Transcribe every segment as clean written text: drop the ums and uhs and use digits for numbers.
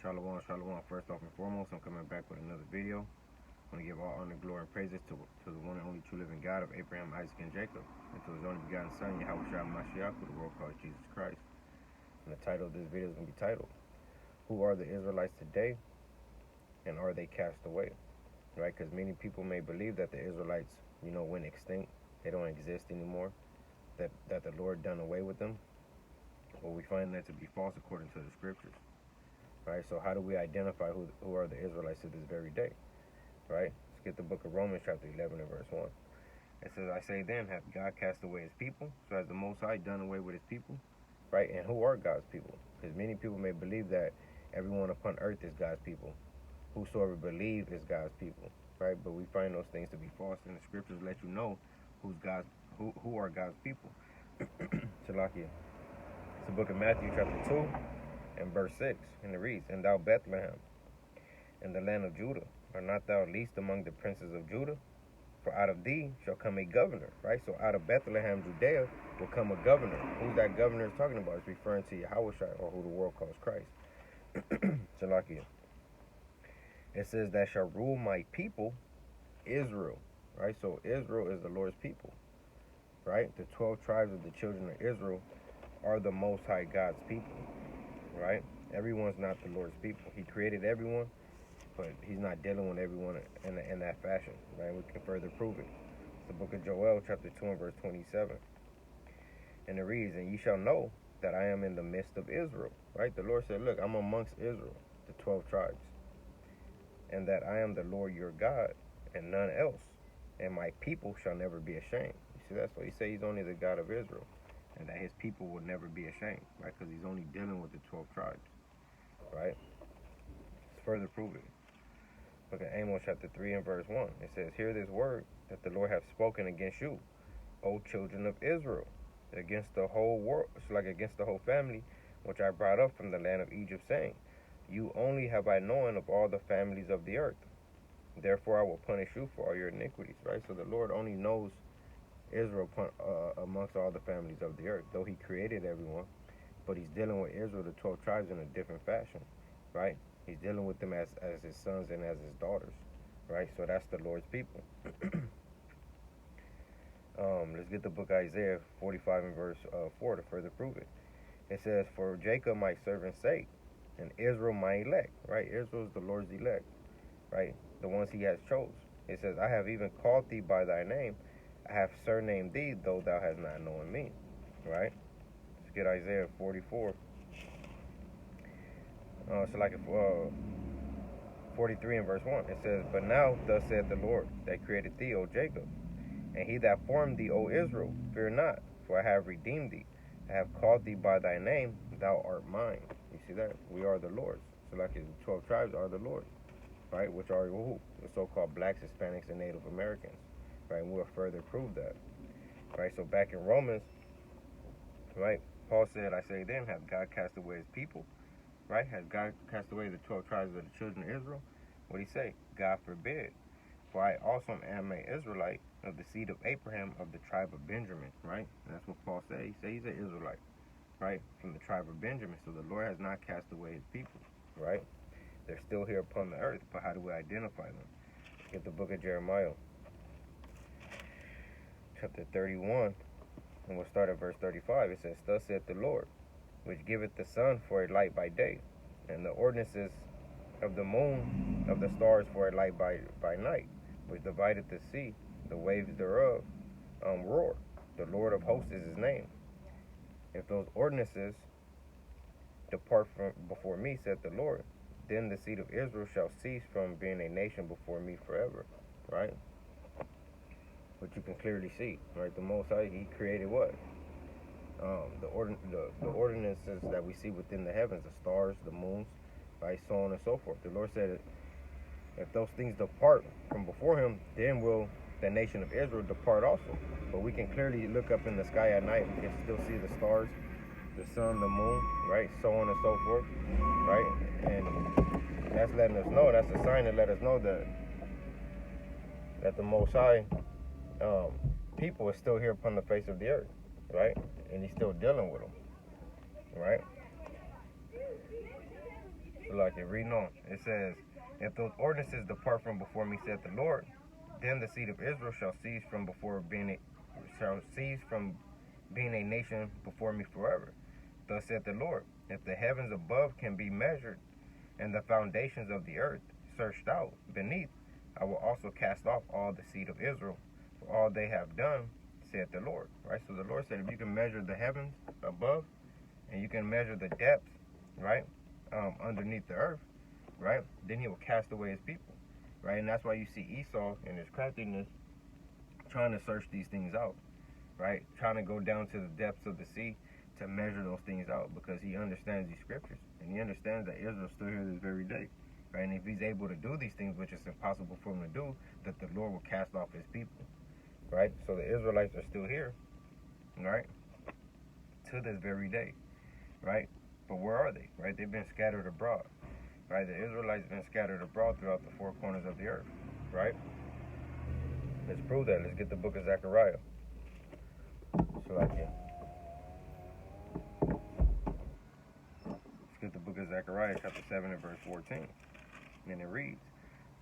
Shalom, shalom. First off and foremost, I'm coming back with another video. I want to give all honor, glory, and praises to the one and only true living God of Abraham, Isaac, and Jacob, and to his only begotten Son, Yahweh Shai Mashiach, who the world calls Jesus Christ. And the title of this video is going to be titled, Who are the Israelites today, and are they cast away? Right? Because many people may believe that the Israelites, went extinct. They don't exist anymore. That the Lord done away with them. Well, we find that to be false according to the scriptures. Right, so how do we identify who are the Israelites to this very day? Right, let's get the book of Romans chapter 11 and verse 1. It says, I say then, hath God cast away his people? So has the Most High done away with his people? Right, and who are God's people? Because many people may believe that everyone upon earth is God's people. Whosoever believe is God's people. Right, but we find those things to be false, and the scriptures let you know who are God's people. Salakia. It's the book of Matthew chapter 2 and verse 6, and it reads, And thou Bethlehem, in the land of Judah, art not thou least among the princes of Judah? For out of thee shall come a governor. Right, so out of Bethlehem, Judea, will come a governor. Who's that governor is talking about? It's referring to Yahweh Shai, or who the world calls Christ. Salakia. It says, that shall rule my people, Israel. Right, so Israel is the Lord's people. Right, the 12 tribes of the children of Israel are the Most High God's people. Right? Everyone's not the Lord's people. He created everyone, but he's not dealing with everyone in that fashion. Right? We can further prove it. It's the book of Joel, chapter 2 and verse 27. And it reads, And ye shall know that I am in the midst of Israel. Right? The Lord said, look, I'm amongst Israel, the 12 tribes. And that I am the Lord your God, and none else. And my people shall never be ashamed. You see, that's why he said he's only the God of Israel. And that his people will never be ashamed, right? Because he's only dealing with the 12 tribes, right? Let's further prove it. Look at Amos chapter 3 and verse 1. It says, Hear this word that the Lord hath spoken against you, O children of Israel, against the whole world, it's like against the whole family, which I brought up from the land of Egypt, saying, You only have I known of all the families of the earth. Therefore I will punish you for all your iniquities, right? So the Lord only knows Israel amongst all the families of the earth, though he created everyone, but he's dealing with Israel, the 12 tribes, in a different fashion, right? He's dealing with them as his sons and as his daughters, right? So that's the Lord's people. Let's get the book of Isaiah 45 and verse 4 to further prove it. It says, For Jacob my servant's sake, and Israel my elect, right? Israel is the Lord's elect, right? The ones he has chose. It says, I have even called thee by thy name, I have surnamed thee, though thou hast not known me. Right? Let's get Isaiah 44. So like 43 and verse 1. It says, But now thus saith the Lord, that created thee, O Jacob, and he that formed thee, O Israel, fear not, for I have redeemed thee. I have called thee by thy name, thou art mine. You see that? We are the Lord's. So like the 12 tribes are the Lord's. Right? Which are who? The so-called blacks, Hispanics, and Native Americans. Right, and we'll further prove that. Right, so back in Romans, right, Paul said, I say then, hath God cast away his people? Right, has God cast away the 12 tribes of the children of Israel? What did he say? God forbid. For I also am an Israelite of the seed of Abraham of the tribe of Benjamin. Right, and that's what Paul said. He said he's an Israelite, right, from the tribe of Benjamin. So the Lord has not cast away his people. Right, they're still here upon the earth, but how do we identify them? Get the book of Jeremiah, chapter 31, and we'll start at verse 35. It says, Thus saith the Lord, which giveth the sun for a light by day, and the ordinances of the moon of the stars for a light by night, which divideth the sea, the waves thereof roar. The Lord of hosts is his name. If those ordinances depart from before me, saith the Lord, then the seed of Israel shall cease from being a nation before me forever. Right? But you can clearly see, right? The Most High, he created what? The ordinances that we see within the heavens, the stars, the moons, right? So on and so forth. The Lord said, if those things depart from before him, then will the nation of Israel depart also. But we can clearly look up in the sky at night. We can still see the stars, the sun, the moon, right? So on and so forth, right? And that's letting us know, that's a sign to let us know that the Most High people is still here upon the face of the earth, right? And he's still dealing with them, right? So like it reading on, it says, if those ordinances depart from before me, saith the Lord, then the seed of Israel shall cease from being a nation before me forever. Thus saith the Lord, if the heavens above can be measured, and the foundations of the earth searched out beneath, I will also cast off all the seed of Israel for all they have done, saith the Lord. Right? So the Lord said, if you can measure the heavens above, and you can measure the depths, right, underneath the earth, right, then he will cast away his people, right? And that's why you see Esau and his craftiness trying to search these things out, right, trying to go down to the depths of the sea to measure those things out, because he understands these scriptures, and he understands that Israel's still here this very day, right? And if he's able to do these things, which is impossible for him to do, that the Lord will cast off his people, right? So the Israelites are still here, right, to this very day, right? But where are they, right? They've been scattered abroad, right? The Israelites have been scattered abroad throughout the four corners of the earth, right? Let's prove that. Let's get the book of Zechariah. So like, let's get the book of Zechariah, chapter 7 and verse 14. And it reads,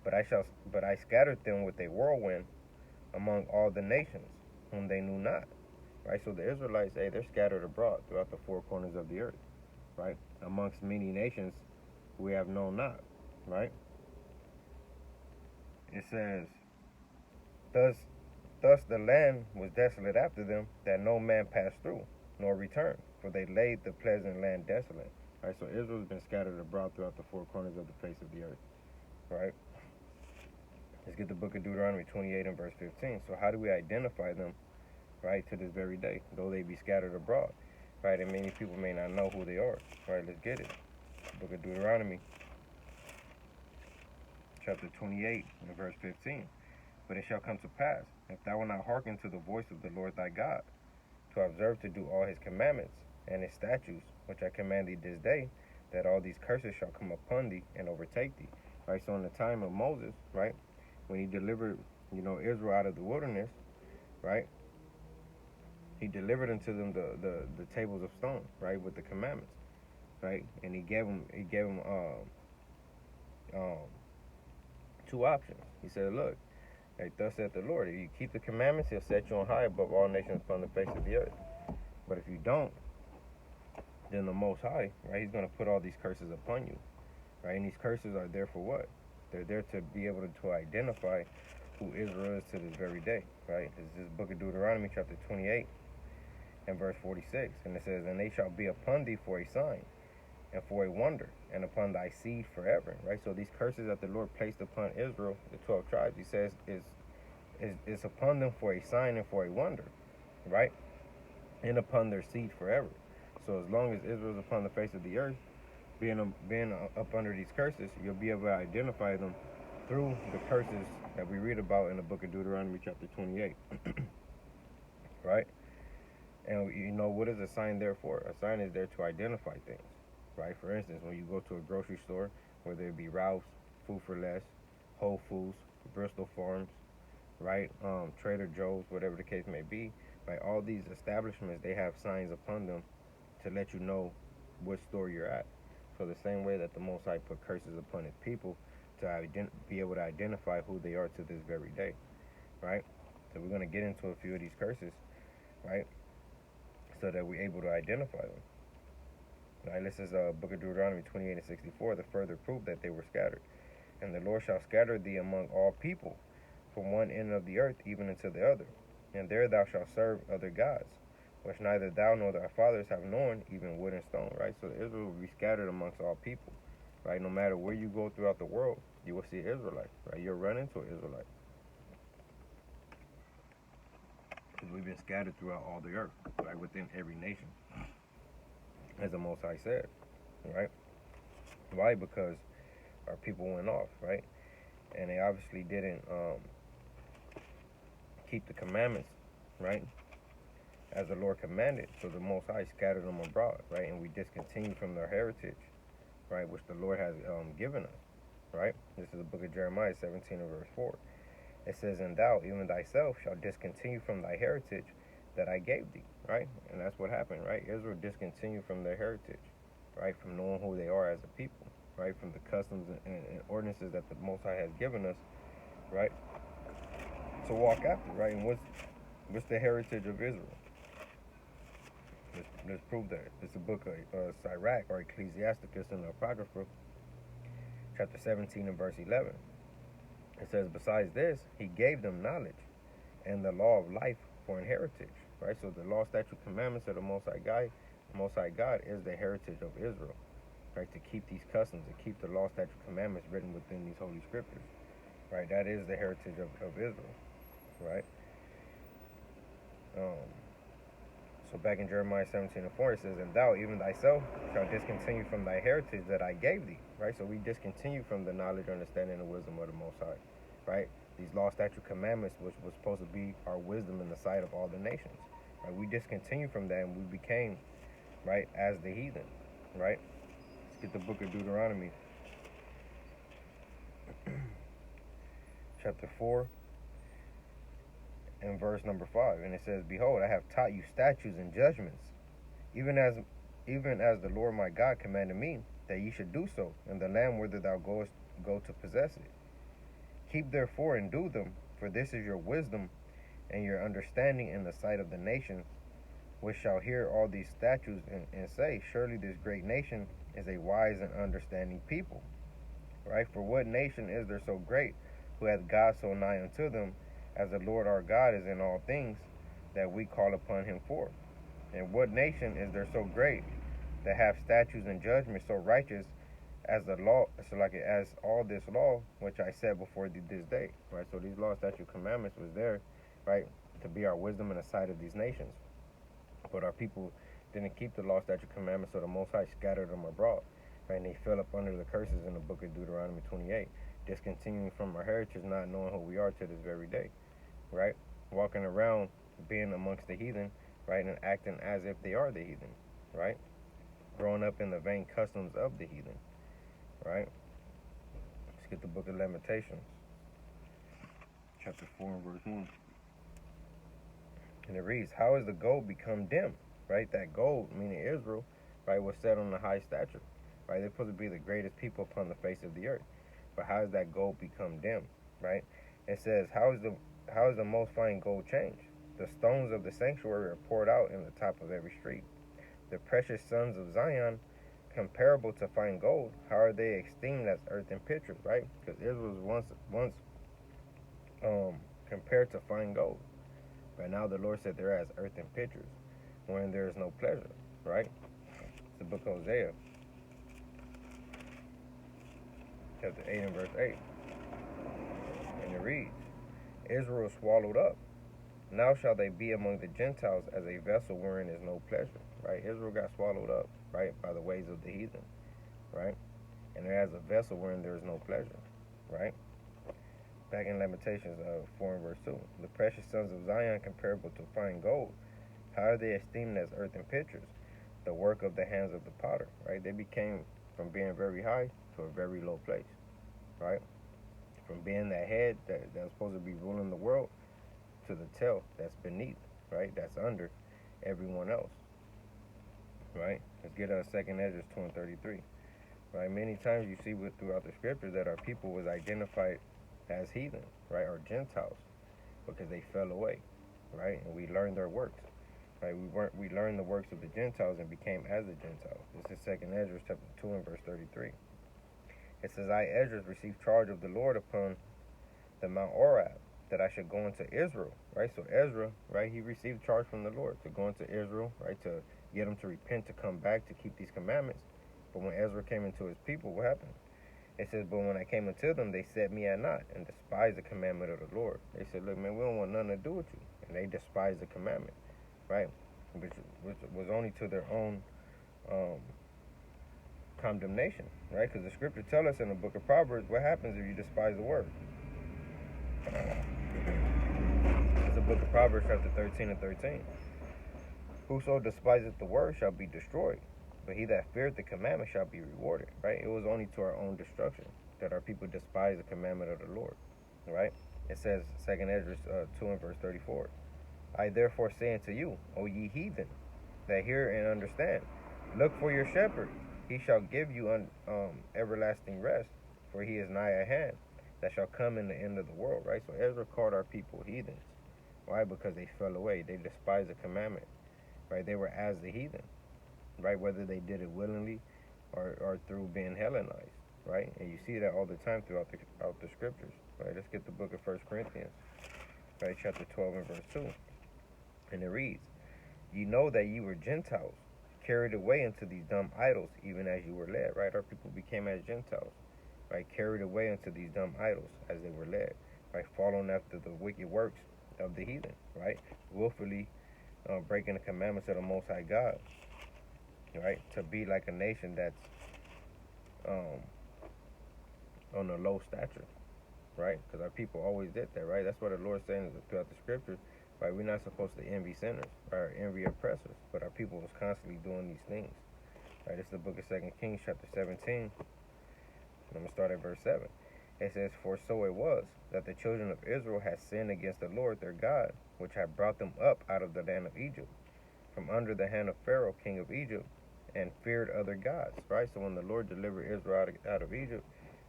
But I scattered them with a whirlwind among all the nations, whom they knew not. Right? So the Israelites, hey, they're scattered abroad throughout the four corners of the earth, right? Amongst many nations we have known not, right? It says, Thus the land was desolate after them, that no man passed through, nor returned, for they laid the pleasant land desolate. Right? So Israel's been scattered abroad throughout the four corners of the face of the earth, right? Let's get the book of Deuteronomy 28 and verse 15. So how do we identify them, right, to this very day, though they be scattered abroad, right? And many people may not know who they are, right? Let's get it. Book of Deuteronomy, chapter 28 and verse 15. But it shall come to pass, if thou wilt not hearken to the voice of the Lord thy God, to observe to do all his commandments and his statutes, which I command thee this day, that all these curses shall come upon thee and overtake thee. Right? So in the time of Moses, right, when he delivered, Israel out of the wilderness, right, he delivered unto them the tables of stone, right, with the commandments, right, and he gave them two options. He said, look, hey, thus saith the Lord, if you keep the commandments, he'll set you on high above all nations upon the face of the earth. But if you don't, then the Most High, right, he's going to put all these curses upon you, right? And these curses are there for what? They're there to be able to identify who Israel is to this very day, right? This is book of Deuteronomy, chapter 28 and verse 46. And it says, and they shall be upon thee for a sign and for a wonder, and upon thy seed forever, right? So these curses that the Lord placed upon Israel, the 12 tribes, he says, is upon them for a sign and for a wonder, right? And upon their seed forever. So as long as Israel's upon the face of the earth, being up under these curses, you'll be able to identify them through the curses that we read about in the book of Deuteronomy chapter 28, right? And what is a sign there for? A sign is there to identify things, right? For instance, when you go to a grocery store, whether it be Ralph's, Food for Less, Whole Foods, Bristol Farms, right, Trader Joe's, whatever the case may be, right, all these establishments, they have signs upon them to let you know what store you're at. So the same way that the Most High put curses upon his people to be able to identify who they are to this very day, right? So we're going to get into a few of these curses, right, so that we're able to identify them. Right, this is book of Deuteronomy 28 and 64, the further proof that they were scattered. And the Lord shall scatter thee among all people, from one end of the earth even unto the other. And there thou shalt serve other gods, which neither thou nor thy fathers have known, even wood and stone. Right, so Israel will be scattered amongst all people. Right, no matter where you go throughout the world, you will see Israelite. Right, you'll run into an Israelite. Because we've been scattered throughout all the earth, right, within every nation, as the Most High said, right? Why? Because our people went off, right? And they obviously didn't keep the commandments, right, as the Lord commanded. So the Most High scattered them abroad, right? And we discontinued from their heritage, right, which the Lord has given us, right? This is the book of Jeremiah 17 and verse 4. It says, and thou, even thyself, shalt discontinue from thy heritage that I gave thee, right? And that's what happened, right? Israel discontinued from their heritage, right, from knowing who they are as a people, right, from the customs and ordinances that the Most High has given us, right, to walk after, right? And what's the heritage of Israel? Let's prove that. It's the book of Sirach, or Ecclesiasticus in the Apocrypha, chapter 17 and verse 11. It says, besides this, he gave them knowledge and the law of life for an heritage, right? So the law, statute, commandments of the Most High God is the heritage of Israel, right? To keep these customs, to keep the law, statute, commandments written within these holy scriptures, right? That is the heritage of Israel, right? So back in Jeremiah 17:4, it says, and thou, even thyself, shalt discontinue from thy heritage that I gave thee, right? So we discontinue from the knowledge, understanding, and wisdom of the Most High, right? These law, statute, commandments, which was supposed to be our wisdom in the sight of all the nations, right? We discontinue from that, and we became, right, as the heathen, right? Let's get the book of Deuteronomy, chapter 4, and verse number 5, and it says, behold, I have taught you statutes and judgments, even as the Lord my God commanded me, that ye should do so in the land whither thou go to possess it. Keep therefore and do them, for this is your wisdom and your understanding in the sight of the nations, which shall hear all these statutes and say, surely this great nation is a wise and understanding people. Right? For what nation is there so great, who hath God so nigh unto them, as the Lord our God is in all things that we call upon him for? And what nation is there so great, that have statutes and judgments so righteous as the law, as all this law which I set before thee this day? Right? So these law, statute, commandments was there, right, to be our wisdom in the sight of these nations. But our people didn't keep the law, statute, commandments, so the Most High scattered them abroad, right? And they fell up under the curses in the book of Deuteronomy 28, discontinuing from our heritage, not knowing who we are to this very day, right? Walking around, being amongst the heathen, right, and acting as if they are the heathen, right? Growing up in the vain customs of the heathen, right? Let's get the book of Lamentations, chapter 4 and verse 1. And it reads, how is the gold become dim? Right? That gold, meaning Israel, right, was set on a high stature. Right? They're supposed to be the greatest people upon the face of the earth. But how has that gold become dim? Right? It says, how is the most fine gold changed? The stones of the sanctuary are poured out in the top of every street. The precious sons of Zion, comparable to fine gold, how are they esteemed as earthen pitchers? Right? Because Israel was once compared to fine gold. But now the Lord said they're as earthen pitchers, wherein there is no pleasure, right? It's the book of Hosea, chapter 8 and verse 8. And it reads, Israel swallowed up. Now shall they be among the Gentiles as a vessel wherein is no pleasure, right? Israel got swallowed up, right, by the ways of the heathen, right? And they're as a vessel wherein there is no pleasure, right? Back in Lamentations 4 and verse 2. The precious sons of Zion, comparable to fine gold, how are they esteemed as earthen pitchers, the work of the hands of the potter, right? They became from being very high to a very low place, right? From being that head that was supposed to be ruling the world to the tail that's beneath, right? That's under everyone else, right? Let's get 2nd Ezra 2 and 33, right? Many times you see throughout the scriptures that our people was identified as heathen, right, or Gentiles, because they fell away, right, and we learned their works, right. We learned the works of the Gentiles and became as the Gentiles. This is 2nd Ezra chapter 2 and verse 33. It says, I, Ezra, received charge of the Lord upon the Mount Orab, that I should go into Israel, right. So Ezra, right, he received charge from the Lord to go into Israel, right, to get them to repent, to come back, to keep these commandments. But when Ezra came into his people, what happened? It says, but when I came unto them, they set me at naught and despised the commandment of the Lord. They said, look, man, we don't want nothing to do with you. And they despised the commandment, right? Which was only to their own condemnation, right? Because the scripture tells us in the book of Proverbs what happens if you despise the word. It's the book of Proverbs chapter 13 and 13. Whoso despiseth the word shall be destroyed, but he that feareth the commandment shall be rewarded, right? It was only to our own destruction that our people despise the commandment of the Lord, right? It says, 2nd Ezra 2 and verse 34, I therefore say unto you, O ye heathen, that hear and understand, look for your shepherd, He shall give you everlasting rest, for he is nigh at hand, that shall come in the end of the world, right? So Ezra called our people heathens. Why? Because they fell away. They despised the commandment, right? They were as the heathen, right? Whether they did it willingly or through being Hellenized, right? And you see that all the time throughout the scriptures, right? Let's get the book of 1 Corinthians, right? Chapter 12 and verse 2. And it reads, "You know that you were Gentiles, carried away into these dumb idols, even as you were led," right? Our people became as Gentiles, right? Carried away into these dumb idols as they were led, right? Following after the wicked works of the heathen, right? Willfully breaking the commandments of the Most High God, right? To be like a nation that's um, on a low stature, right? Because our people always did that, right? That's what the Lord's saying throughout the scriptures, right? We're not supposed to envy sinners, right? Or envy oppressors, but our people was constantly doing these things, right? It's the book of 2 Kings, chapter 17. I'm going to start at verse 7. It says, "For so it was, that the children of Israel had sinned against the Lord their God, which had brought them up out of the land of Egypt, from under the hand of Pharaoh, king of Egypt, and feared other gods," right? So when the Lord delivered Israel out of Egypt,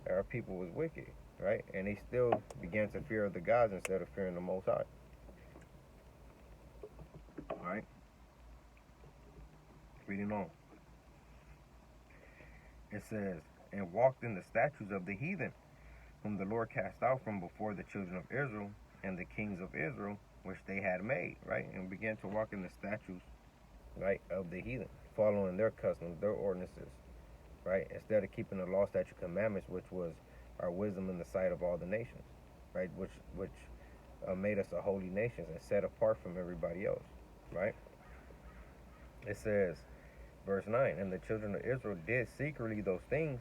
our people was wicked, right? And they still began to fear other gods instead of fearing the Most High, right? Reading on. It says, "And walked in the statutes of the heathen, whom the Lord cast out from before the children of Israel, and the kings of Israel, which they had made," right? And began to walk in the statutes, right, of the heathen, following their customs, their ordinances, right? Instead of keeping the law, statute, commandments, which was our wisdom in the sight of all the nations, right? Which made us a holy nation and set apart from everybody else, right? It says, verse 9, "And the children of Israel did secretly those things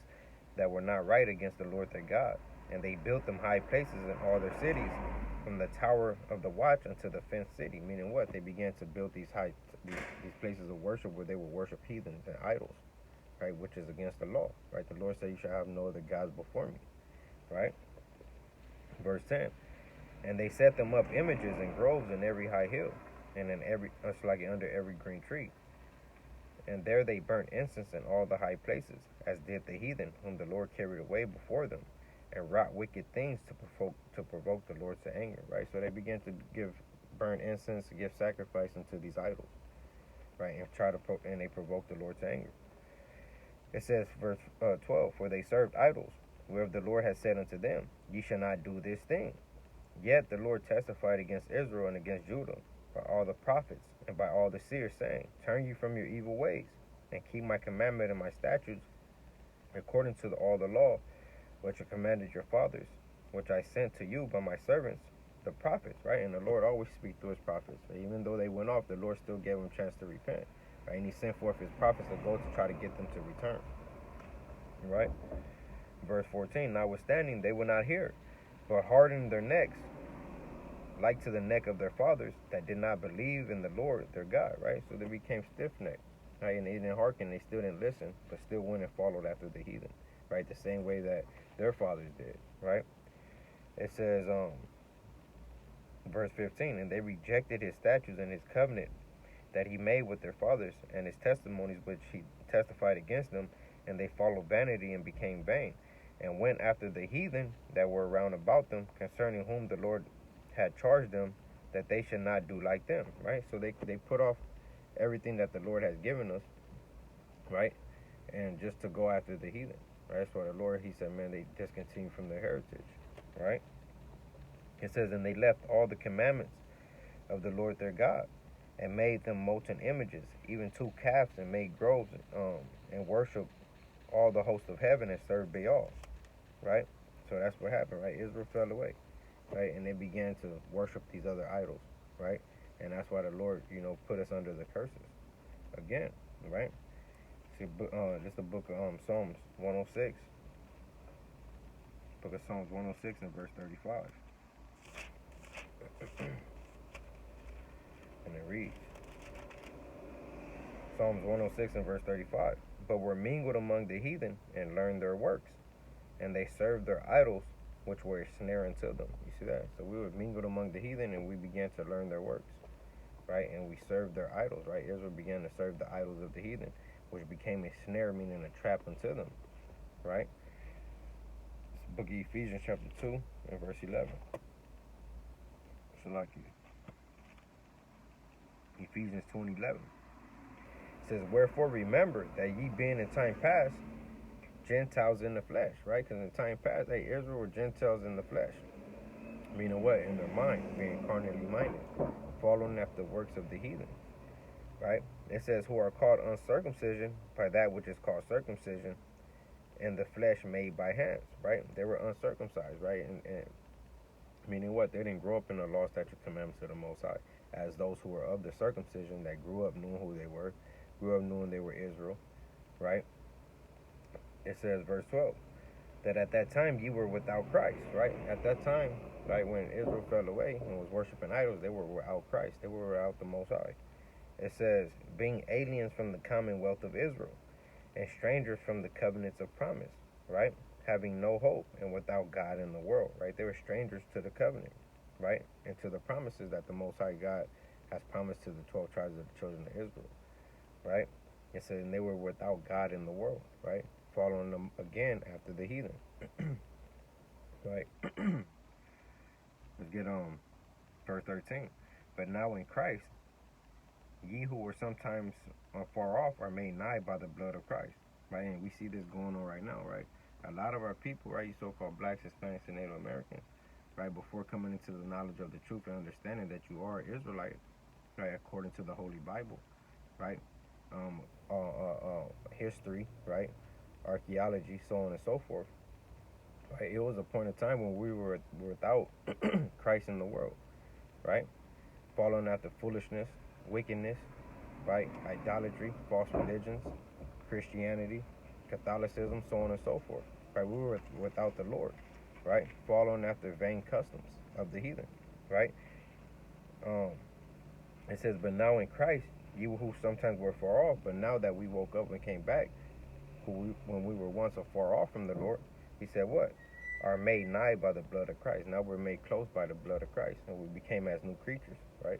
that were not right against the Lord their God. And they built them high places in all their cities, from the tower of the watch unto the fenced city." Meaning what? They began to build these places of worship where they would worship heathens and idols, right? Which is against the law, right? The Lord said, "You shall have no other gods before me," right? Verse 10, "And they set them up images and groves in every high hill, and in every under every green tree. And there they burnt incense in all the high places, as did the heathen, whom the Lord carried away before them, and wrought wicked things to provoke the Lord to anger," right? So they began to burn incense, give sacrifice unto these idols, right? And they provoked the Lord to anger. It says, verse 12, "For they served idols, whereof the Lord had said unto them, Ye shall not do this thing. Yet the Lord testified against Israel and against Judah by all the prophets and by all the seers, saying, Turn you from your evil ways, and keep my commandment and my statutes, according to all the law which I commanded your fathers, which I sent to you by my servants, the prophets," right? And the Lord always speaks through his prophets. Even though they went off, the Lord still gave them a chance to repent, right? And he sent forth his prophets to go to try to get them to return, right? Verse 14, "Notwithstanding, they would not hear, but hardened their necks, like to the neck of their fathers, that did not believe in the Lord their God," right? So they became stiff-necked, right? And they didn't hearken, they still didn't listen, but still went and followed after the heathen, right? The same way that their fathers did, right? It says, verse 15, "And they rejected his statutes and his covenant that he made with their fathers, and his testimonies which he testified against them, and they followed vanity and became vain, and went after the heathen that were round about them, concerning whom the Lord had charged them that they should not do like them," right? So they put off everything that the Lord has given us, right? And just to go after the heathen, right? That's why the Lord, he said, man, they discontinued from their heritage, right? It says, "And they left all the commandments of the Lord their God, and made them molten images, even 2 calves, and made groves, and worshiped all the host of heaven, and served Baal," right? So that's what happened, right? Israel fell away, right? And they began to worship these other idols, right? And that's why the Lord, put us under the curses again, right? See, this is the book of Psalms 106. Book of Psalms 106 and verse 35. And it reads, Psalms 106 and verse 35, "But were mingled among the heathen, and learned their works, and they served their idols, which were a snare unto them." You see that? So we were mingled among the heathen, and we began to learn their works, right? And we served their idols, right? Israel began to serve the idols of the heathen, which became a snare, meaning a trap unto them, right? It's the book of Ephesians chapter 2 and verse 11. Salaki. Ephesians 2 and 11. It says, wherefore remember that ye being in time past Gentiles in the flesh, right? Because in time past, hey, Israel were Gentiles in the flesh. Meaning what? In their mind, being carnally minded, following after the works of the heathen, right? It says, who are called uncircumcision by that which is called circumcision, in the flesh made by hands, right? They were uncircumcised, right? And meaning what? They didn't grow up in the law, statute, commandments of the Most High, as those who were of the circumcision that grew up knowing who they were, grew up knowing they were Israel, right? It says, verse 12, that at that time ye were without Christ, right? At that time, right, when Israel fell away and was worshiping idols, they were without Christ. They were without the Most High. It says, being aliens from the commonwealth of Israel, and strangers from the covenants of promise, right? Having no hope and without God in the world, right? They were strangers to the covenant, right? And to the promises that the Most High God has promised to the 12 tribes of the children of Israel, right? It says, and they were without God in the world, right? Following them again after the heathen, right? Let's get verse 13. But now in Christ, ye who were sometimes far off are made nigh by the blood of Christ, right? And we see this going on right now, right? A lot of our people, right, you so-called blacks, Hispanics, and Native Americans, right, before coming into the knowledge of the truth and understanding that you are Israelite, right, according to the Holy Bible, right? History, right? Archaeology, so on and so forth. Right? It was a point of time when we were without Christ in the world, right? Following after foolishness, wickedness, right? Idolatry, false religions, Christianity, Catholicism, so on and so forth. Right? We were without the Lord, right? Following after vain customs of the heathen, right? It says, but now in Christ, you who sometimes were far off, but now that we woke up and came back, when we were once afar off from the Lord, he said what? Are made nigh by the blood of Christ. Now we're made close by the blood of Christ, and we became as new creatures, right?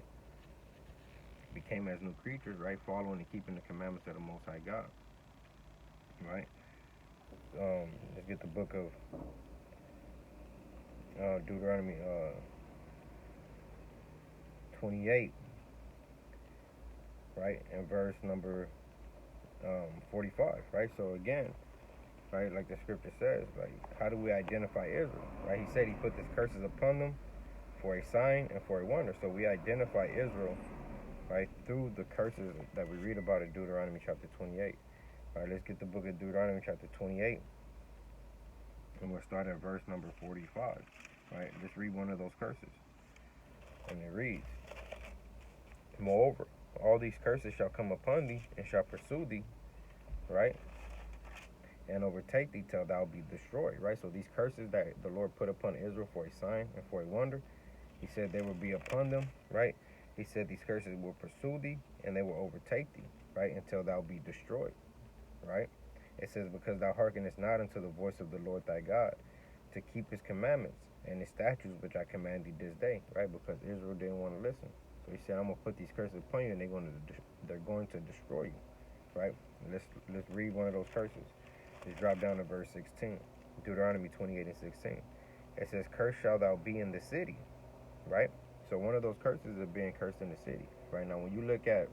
Became as new creatures, right? Following and keeping the commandments of the Most High God, right? Let's get the book of Deuteronomy 28, right? And verse number 45, right? So again, right, like the scripture says, like, how do we identify Israel, right? He said he put his curses upon them for a sign and for a wonder. So we identify Israel, right, through the curses that we read about in Deuteronomy chapter 28. All right, let's get the book of Deuteronomy chapter 28, and we'll start at verse number 45, right? Just read one of those curses, and it reads, moreover, all these curses shall come upon thee, and shall pursue thee, right, and overtake thee till thou be destroyed, right? So these curses that the Lord put upon Israel for a sign and for a wonder, he said they will be upon them, right? He said these curses will pursue thee and they will overtake thee, right, until thou be destroyed, right? It says, because thou hearkenest not unto the voice of the Lord thy God, to keep his commandments and his statutes which I command thee this day, right? Because Israel didn't want to listen. So he said, I'm going to put these curses upon you and they're going to destroy you, right? Let's read one of those curses. Let's drop down to verse 16, Deuteronomy 28 and 16. It says, cursed shalt thou be in the city, right? So one of those curses is being cursed in the city, right? Now, when you look at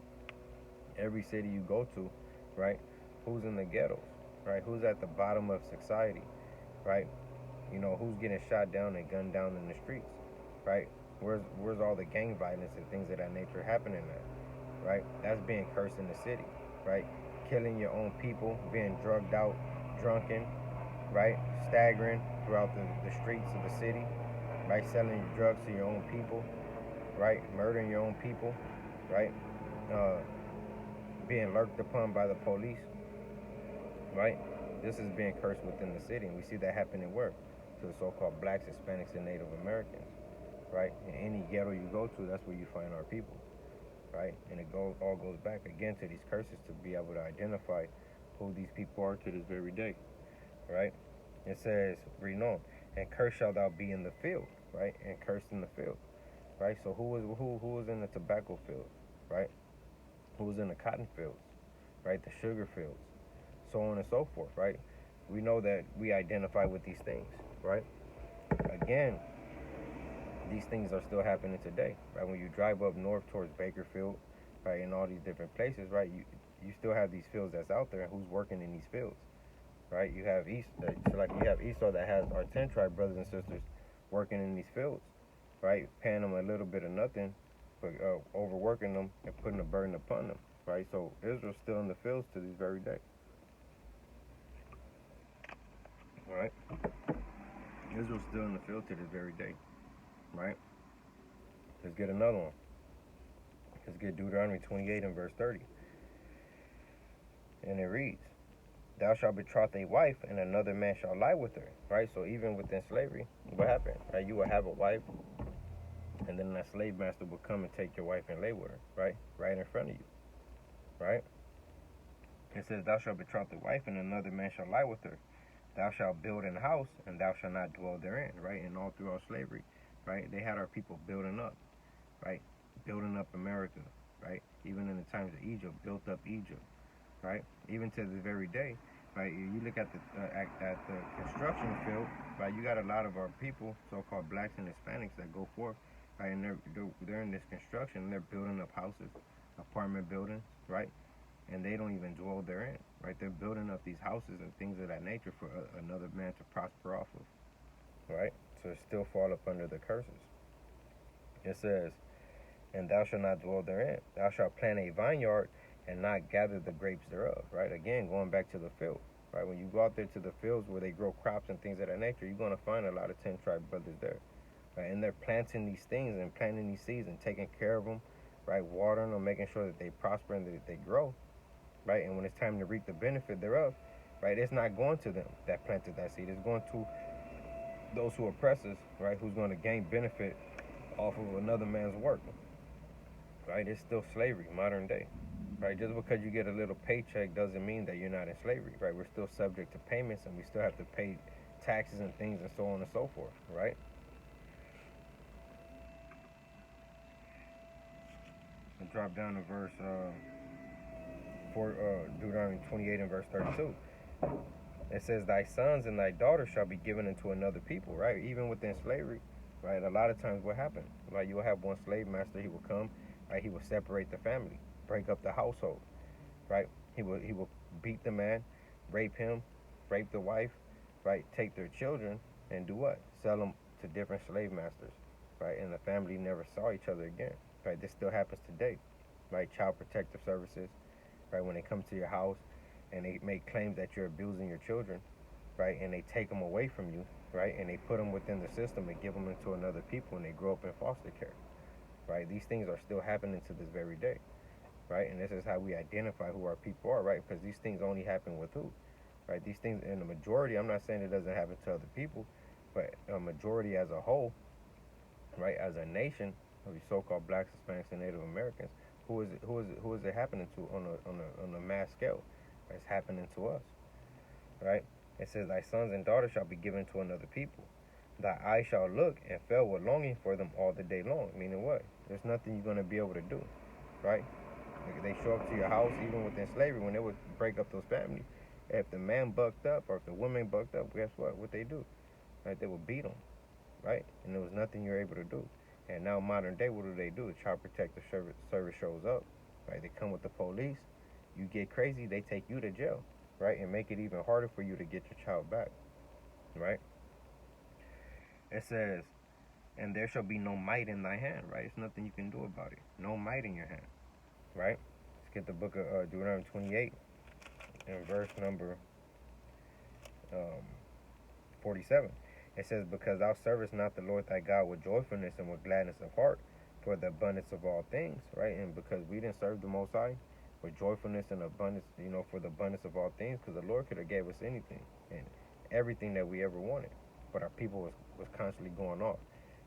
every city you go to, right, who's in the ghettos, right? Who's at the bottom of society, right? You know, who's getting shot down and gunned down in the streets, right? Where's all the gang violence and things of that nature happening at, right? That's being cursed in the city, right? Killing your own people, being drugged out, drunken, right? Staggering throughout the streets of the city, right? Selling drugs to your own people, right? Murdering your own people, right? Being lurked upon by the police, right? This is being cursed within the city, and we see that happening where? To the so-called blacks, Hispanics, and Native Americans, right? In any ghetto you go to, that's where you find our people, right? And it all goes back again to these curses to be able to identify who these people are to this very day, right? It says, read on, and cursed shalt thou be in the field, right? And cursed in the field, right? So who was in the tobacco field, right? Who was in the cotton fields, right? The sugar fields, so on and so forth, right? We know that we identify with these things, right? Again, these things are still happening today, right? When you drive up north towards Bakerfield, right, in all these different places, right, you still have these fields that's out there, and who's working in these fields, right? You have so like you have Esau that has our 10 tribe brothers and sisters working in these fields, right, paying them a little bit of nothing, but overworking them and putting a burden upon them, right? So Israel's still in the fields to this very day, right? Israel's still in the field to this very day, right? Let's get another one. Let's get Deuteronomy 28 and verse 30. And it reads, Thou shalt betroth a wife, and another man shall lie with her. Right? So even within slavery, what happened? Right? You will have a wife, and then that slave master will come and take your wife and lay with her. Right? Right in front of you. Right? It says, Thou shalt betroth a wife, and another man shall lie with her. Thou shalt build an house, and thou shalt not dwell therein. Right? And all throughout slavery, right? They had our people building up. Right? Building up America. Right? Even in the times of Egypt, built up Egypt. Right? Even to this very day, right? You look at the construction field, right? You got a lot of our people, so-called blacks and Hispanics, that go forth, right? And they're in this construction, and they're building up houses, apartment buildings, right? And they don't even dwell therein, right? They're building up these houses and things of that nature for another man to prosper off of, right? So it still fall up under the curses. It says, and thou shalt not dwell therein. Thou shalt plant a vineyard and not gather the grapes thereof, right? Again, going back to the field, right? When you go out there to the fields where they grow crops and things of that nature, you're going to find a lot of 10 tribe brothers there, right? And they're planting these things and planting these seeds and taking care of them, right? Watering them, making sure that they prosper and that they grow, right? And when it's time to reap the benefit thereof, right? It's not going to them that planted that seed. It's going to those who oppress us, right? Who's going to gain benefit off of another man's work, right? It's still slavery, modern day. Right, just because you get a little paycheck doesn't mean that you're not in slavery, right? We're still subject to payments, and we still have to pay taxes and things and so on and so forth, right? And drop down to verse Deuteronomy 28 and verse 32. It says, Thy sons and thy daughters shall be given into another people, right? Even within slavery, right? A lot of times what happened, right? You will have one slave master, he will come, right? He will separate the family, break up the household, right? He will beat the man, rape him, rape the wife, right? Take their children and do what? Sell them to different slave masters, right? And the family never saw each other again, right? This still happens today, right? Child protective services, right? When they come to your house and they make claims that you're abusing your children, right? And they take them away from you, right? And they put them within the system and give them into another people, and they grow up in foster care, right? These things are still happening to this very day, right? And this is how we identify who our people are, right? Because these things only happen with who, right? These things, in the majority, I'm not saying it doesn't happen to other people, but a majority as a whole, right? As a nation of these so-called blacks, Hispanics, and Native Americans, who is it happening to on a mass scale? It's happening to us, right? It says, Thy sons and daughters shall be given to another people. Thy eye shall look and fell with longing for them all the day long. Meaning what? There's nothing you're going to be able to do, right? They show up to your house, even within slavery, when they would break up those families. If the man bucked up or if the woman bucked up, guess what? What they do, right? They would beat them, right? And there was nothing you're able to do. And now modern day, what do? The Child Protective Service shows up, right? They come with the police. You get crazy, they take you to jail, right? And make it even harder for you to get your child back, right? It says, and there shall be no might in thy hand, right? It's nothing you can do about it. No might in your hand, right? Let's get the book of Deuteronomy 28 and verse number 47. It says, Because thou servest not the Lord thy God with joyfulness and with gladness of heart for the abundance of all things, right? And because we didn't serve the Most High with joyfulness and abundance, for the abundance of all things, because the Lord could have gave us anything and everything that we ever wanted. But our people was constantly going off,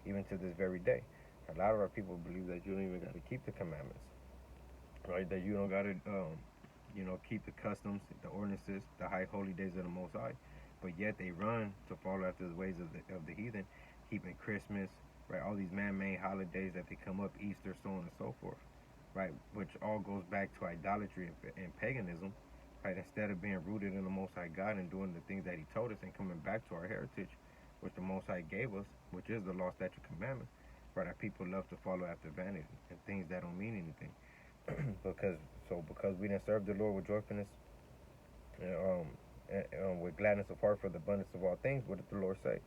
even to this very day. A lot of our people believe that you don't even got to keep the commandments, right? That you don't got to, keep the customs, the ordinances, the high holy days of the Most High. But yet they run to follow after the ways of the heathen, keeping Christmas, right? All these man-made holidays that they come up, Easter, so on and so forth, right? Which all goes back to idolatry and paganism, right? Instead of being rooted in the Most High God and doing the things that He told us and coming back to our heritage, which the Most High gave us, which is the law, statute, commandment, right? Our people love to follow after vanity and things that don't mean anything. Because we didn't serve the Lord with joyfulness, with gladness of heart for the abundance of all things, what did the Lord say?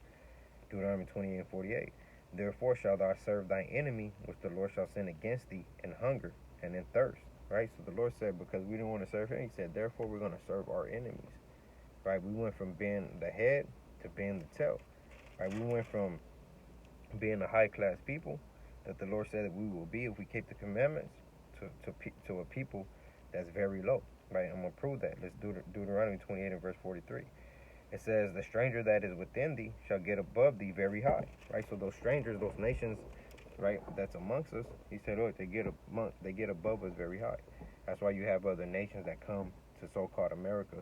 Deuteronomy 28:48. Therefore shalt thou serve thy enemy, which the Lord shall send against thee, in hunger and in thirst. Right? So the Lord said, because we didn't want to serve Him, He said, therefore we're going to serve our enemies. Right? We went from being the head to being the tail. Right? We went from being a high class people that the Lord said that we will be if we keep the commandments to a people that's very low. Right? I'm going to prove that. Let's do Deuteronomy 28 and verse 43. It says, the stranger that is within thee shall get above thee very high. Right? So those strangers, those nations, right, that's amongst us, He said, look, they get above us very high. That's why you have other nations that come to so-called America,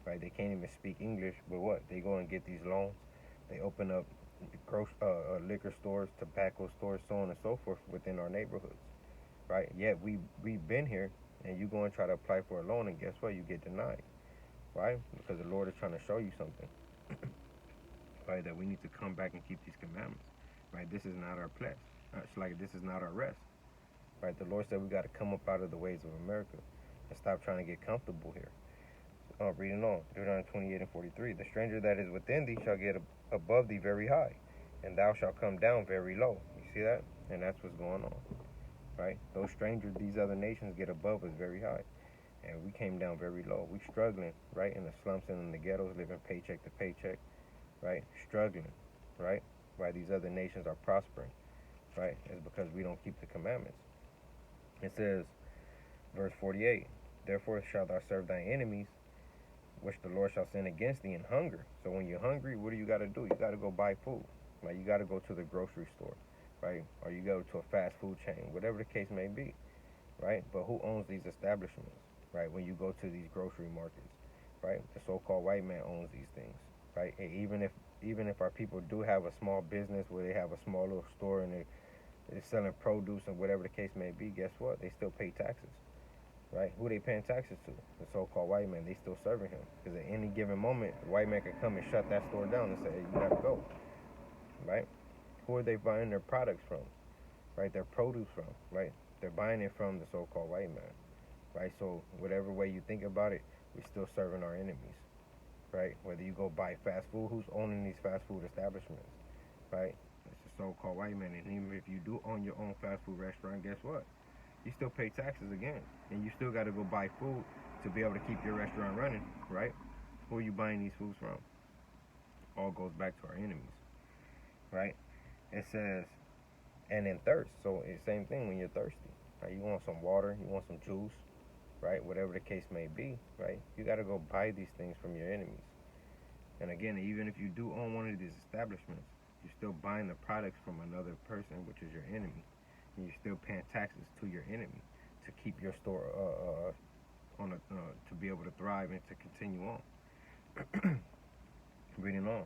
right? They can't even speak English, but what? They go and get these loans. They open up liquor stores, tobacco stores, so on and so forth within our neighborhoods, right? Yet we've been here, and you go and try to apply for a loan, and guess what? You get denied. Right? Because the Lord is trying to show you something. Right? That we need to come back and keep these commandments. Right? This is not our place. It's like this is not our rest. Right? The Lord said we got to come up out of the ways of America and stop trying to get comfortable here. Reading on. Deuteronomy 28 and 43. The stranger that is within thee shall get above thee very high, and thou shalt come down very low. You see that? And that's what's going on. Right? Those strangers, these other nations get above us very high. And we came down very low. We struggling, right, in the slums and in the ghettos, living paycheck to paycheck, right, struggling, right, while these other nations are prospering, right, it's because we don't keep the commandments. It says, verse 48, therefore shalt thou serve thy enemies, which the Lord shall send against thee in hunger. So when you're hungry, what do? You got to go buy food, right? You got to go to the grocery store, right, or you go to a fast food chain, whatever the case may be, right? But who owns these establishments? Right, when you go to these grocery markets, right, the so-called white man owns these things, right? And even if our people do have a small business where they have a small little store and they're selling produce and whatever the case may be, guess what? They still pay taxes, right? Who they paying taxes to? The so-called white man. They still serving him because at any given moment, the white man could come and shut that store down and say, hey, you gotta go, right? Who are they buying their products from? Right, their produce from, right? They're buying it from the so-called white man. Right, so whatever way you think about it, we're still serving our enemies, right? Whether you go buy fast food, who's owning these fast food establishments, right? It's the so-called white man. And even if you do own your own fast food restaurant, guess what? You still pay taxes again, and you still got to go buy food to be able to keep your restaurant running, right? Who are you buying these foods from? All goes back to our enemies, right? It says, and in thirst. So it's the same thing when you're thirsty, right? You want some water, you want some juice, right? Whatever the case may be, right? You got to go buy these things from your enemies. And again, even if you do own one of these establishments, you're still buying the products from another person, which is your enemy. And you're still paying taxes to your enemy to keep your store to be able to thrive and to continue on. Reading on.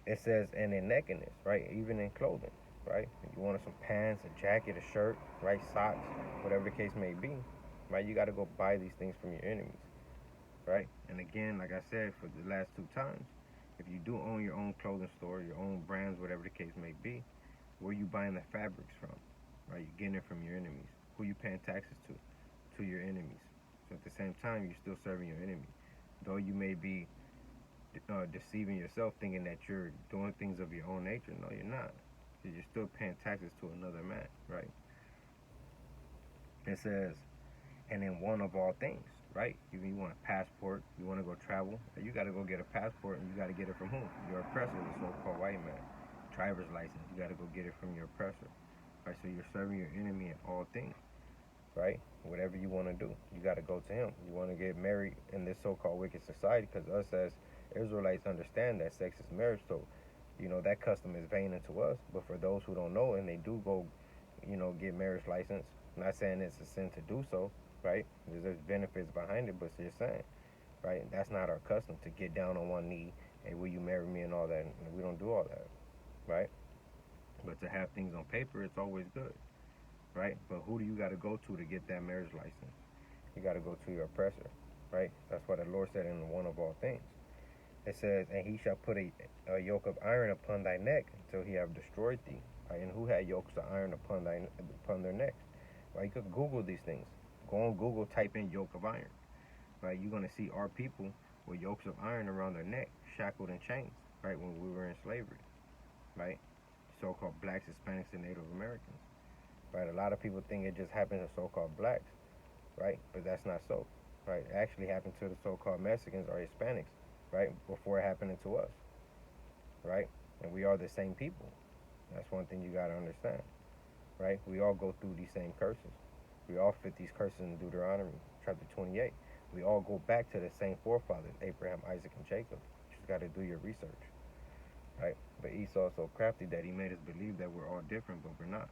It says, and in nakedness, right? Even in clothing, right? If you wanted some pants, a jacket, a shirt, right? Socks, whatever the case may be, right? You got to go buy these things from your enemies, right? And again, like I said, for the last 2 times, if you do own your own clothing store, your own brands, whatever the case may be, where you buying the fabrics from, right? You're getting it from your enemies. Who you paying taxes to? To your enemies. So at the same time, you're still serving your enemy. Though you may be deceiving yourself thinking that you're doing things of your own nature, no, you're not. You're still paying taxes to another man, right? It says, and in one of all things, right? You want a passport, you want to go travel, you got to go get a passport, and you got to get it from whom? Your oppressor, the so-called white man. Driver's license, you got to go get it from your oppressor, right? So you're serving your enemy in all things, right? Whatever you want to do, you got to go to him. You want to get married in this so-called wicked society, because us as Israelites understand that sex is marriage, so that custom is vain unto us. But for those who don't know and they do go, get marriage license, I'm not saying it's a sin to do so, right? There's benefits behind it, but you're saying, right? That's not our custom to get down on one knee, hey, will you marry me and all that? And we don't do all that, right? But to have things on paper, it's always good, right? But who do you got to go to get that marriage license? You got to go to your oppressor, right? That's what the Lord said in one of all things. It says, and he shall put a yoke of iron upon thy neck until he have destroyed thee. Right? And who had yokes of iron upon their necks? Right? You could Google these things. Go on Google, type in yoke of iron. Right? You're gonna see our people with yokes of iron around their neck, shackled in chains. Right? When we were in slavery. Right? So-called blacks, Hispanics, and Native Americans. Right? A lot of people think it just happened to so-called blacks. Right? But that's not so. Right? It actually happened to the so-called Mexicans or Hispanics. Right? Before it happened to us. Right? And we are the same people. That's one thing you gotta understand. Right? We all go through these same curses. We all fit these curses in Deuteronomy chapter 28. We all go back to the same forefathers, Abraham, Isaac, and Jacob. You just gotta do your research. Right? But Esau's so crafty that he made us believe that we're all different, but we're not.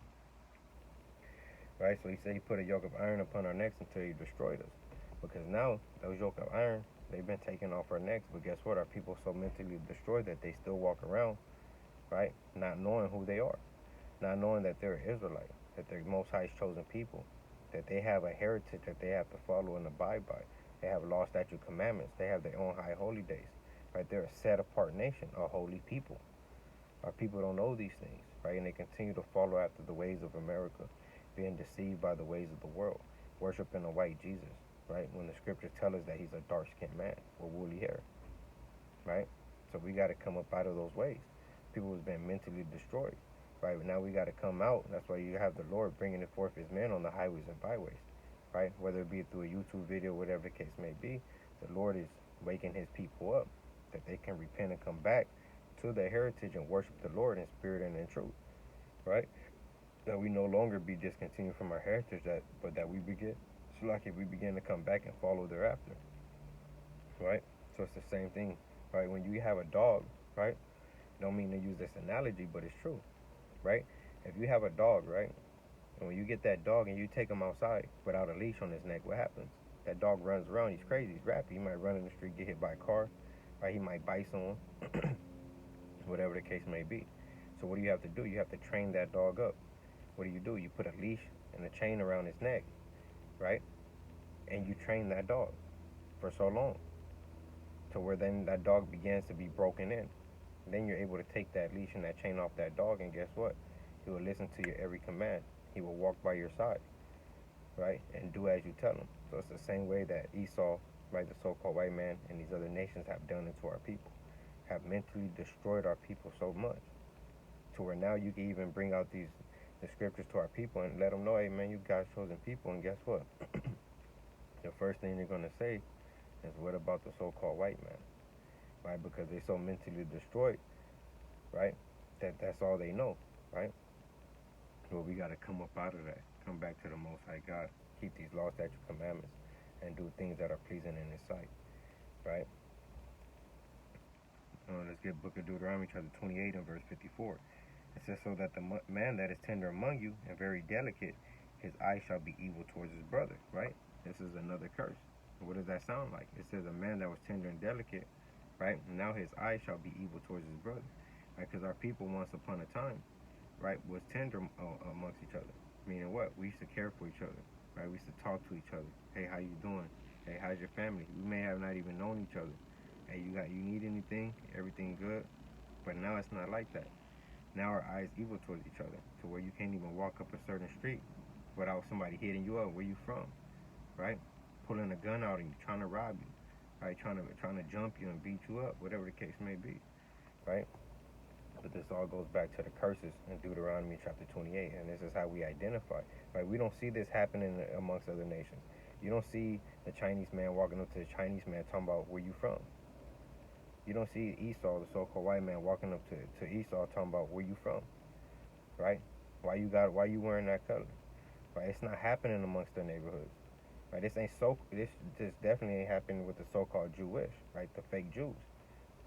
Right? So he said he put a yoke of iron upon our necks until he destroyed us. Because now those yoke of iron, they've been taken off our necks, but guess what? Our people so mentally destroyed that they still walk around, right? Not knowing who they are, not knowing that they're Israelite, that they're Most High's chosen people, that they have a heritage that they have to follow and abide by. They have law, statute, commandments. They have their own high holy days, right? They're a set apart nation, a holy people. Our people don't know these things, right? And they continue to follow after the ways of America, being deceived by the ways of the world, worshiping a white Jesus, right? When the scriptures tell us that he's a dark-skinned man with woolly hair, right? So we got to come up out of those ways. People have been mentally destroyed, right? But now we got to come out. That's why you have the Lord bringing it forth his men on the highways and byways, right? Whether it be through a YouTube video, whatever the case may be, the Lord is waking his people up that they can repent and come back to their heritage and worship the Lord in spirit and in truth, right? That we no longer be discontinued from our heritage, but that we begin, it's like if we begin to come back and follow thereafter, right? So it's the same thing, right? When you have a dog, right? Don't mean to use this analogy, but it's true, right? If you have a dog, right? And when you get that dog and you take him outside without a leash on his neck, what happens? That dog runs around. He's crazy. He's rapid. He might run in the street, get hit by a car, right? He might bite someone, whatever the case may be. So what do you have to do? You have to train that dog up. What do? You put a leash and a chain around his neck, right? And you train that dog for so long to where then that dog begins to be broken in. Then you're able to take that leash and that chain off that dog, and guess what? He will listen to your every command. He will walk by your side, right? And do as you tell him. So it's the same way that Esau, right, the so-called white man, and these other nations have done it to our people, have mentally destroyed our people so much, to where now you can even bring out the scriptures to our people and let them know, hey man, you God's chosen people, and guess what? The first thing they're gonna say is, what about the so-called white man, right? Because they're so mentally destroyed, right? That's all they know, right? Well, we got to come up out of that, come back to the Most High God, keep these law, statute, commandments, and do things that are pleasing in His sight, right? Let's get Book of Deuteronomy, chapter 28, and verse 54. It says, so that the man that is tender among you and very delicate, his eye shall be evil towards his brother, right? This is another curse. What does that sound like? It says a man that was tender and delicate, right? Now his eye shall be evil towards his brother, right? Because our people once upon a time, right, was tender amongst each other. Meaning what? We used to care for each other, right? We used to talk to each other. Hey, how you doing? Hey, how's your family? We may have not even known each other. Hey, you need anything? Everything good? But now it's not like that. Now our eyes evil towards each other, to where you can't even walk up a certain street without somebody hitting you up. Where you from? Right? Pulling a gun out and you trying to rob you, right? Trying to jump you and beat you up, whatever the case may be, right? But this all goes back to the curses in Deuteronomy chapter 28, and this is how we identify, right? We don't see this happening amongst other nations. You don't see the Chinese man walking up to the Chinese man talking about where you from. You don't see Esau, the so-called white man, walking up to Esau talking about where you from, right? Why you wearing that color, right? It's not happening amongst the neighborhoods, right? This definitely ain't happening with the so-called Jewish, right? The fake Jews.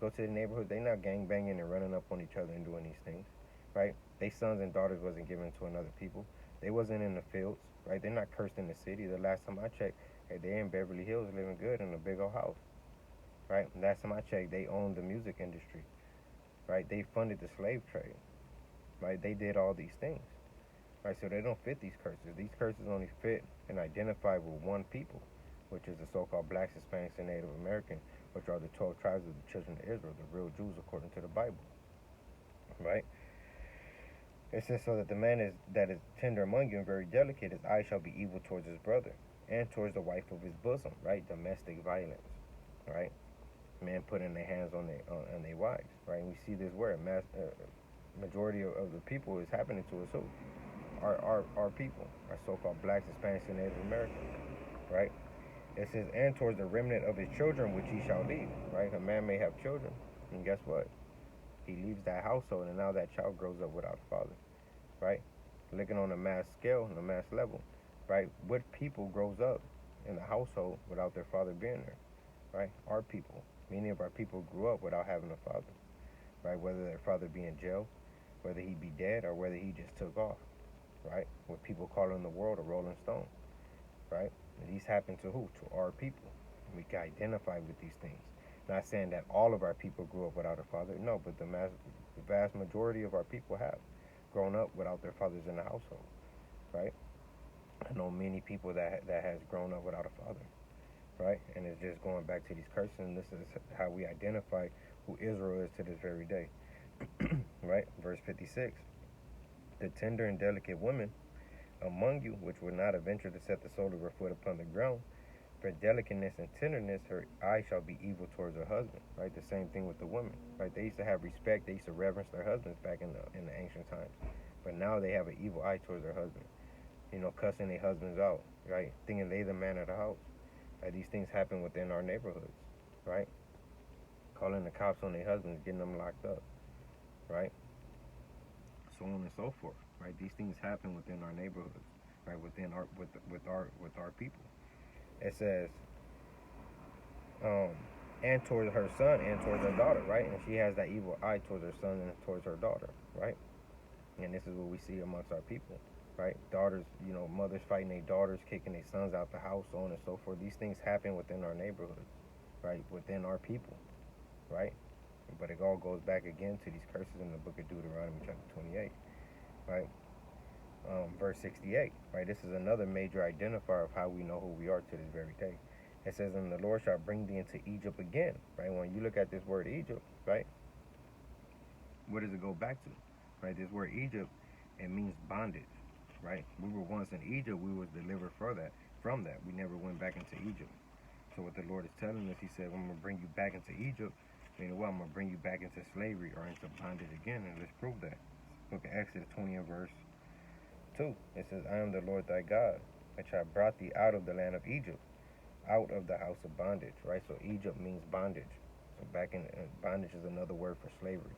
Go to the neighborhood, they not gang banging and running up on each other and doing these things, right? They sons and daughters wasn't given to another people. They wasn't in the fields, right? They're not cursed in the city. The last time I checked, hey, they in Beverly Hills living good in a big old house, right? Last time I checked, they owned the music industry, right? They funded the slave trade, right? They did all these things, Right, so they don't fit these curses. These curses only fit and identify with one people, which is the so-called blacks, Hispanics, and Native American, which are the 12 tribes of the children of Israel, the real Jews according to the Bible. Right? It says, so that the man that is tender among you and very delicate, his eye shall be evil towards his brother, and towards the wife of his bosom. Right? Domestic violence. Right? Men putting their hands on their wives. Right? And we see this where majority of the people is happening to us who? Our people, our so-called blacks, Hispanics, and Native Americans, right? It says, and towards the remnant of his children which he shall leave, right? A man may have children, and guess what? He leaves that household, and now that child grows up without a father, right? Looking on a mass scale, on a mass level, right? What people grows up in the household without their father being there, right? Our people. Many of our people grew up without having a father, right? Whether their father be in jail, whether he be dead, or whether he just took off, right? What people call in the world a rolling stone, right? And these happen to who? To our people. We can identify with these things. Not saying that all of our people grew up without a father, no, but the vast majority of our people have grown up without their fathers in the household, right? I know many people that has grown up without a father, right? And it's just going back to these curses, and this is how we identify who Israel is to this very day, right? Verse 56. The tender and delicate woman among you, which would not have ventured to set the sole of her foot upon the ground, for delicateness and tenderness, her eye shall be evil towards her husband. Right, the same thing with the women. Right, they used to have respect, they used to reverence their husbands back in the ancient times, but now they have an evil eye towards their husband. You know, cussing their husbands out. Right, thinking they the man of the house. Right, these things happen within our neighborhoods. Right, calling the cops on their husbands, getting them locked up. Right, so on and so forth. Right, these things happen within our neighborhoods. Right, within our with our people. It says, and towards her son and towards her daughter, right? And she has that evil eye towards her son and towards her daughter, right? And this is what we see amongst our people, right? Daughters, you know, mothers fighting their daughters, kicking their sons out the house, so on and so forth. These things happen within our neighborhoods, right? Within our people, right? But it all goes back again to these curses in the book of Deuteronomy chapter 28, right? Verse 68, right? This is another major identifier of how we know who we are to this very day. It says, and the Lord shall bring thee into Egypt again, right? When you look at this word Egypt, right? What does it go back to? Right? This word Egypt, it means bondage, right? We were once in Egypt, we was delivered from that. We never went back into Egypt. So what the Lord is telling us, he said, I'm going to bring you back into Egypt. Meaning what? I'm going to bring you back into slavery or into bondage again, and let's prove that. Book of Exodus 20 and verse 2. It says, I am the Lord thy God, which I brought thee out of the land of Egypt, out of the house of bondage, right? So Egypt means bondage. So back in bondage is another word for slavery.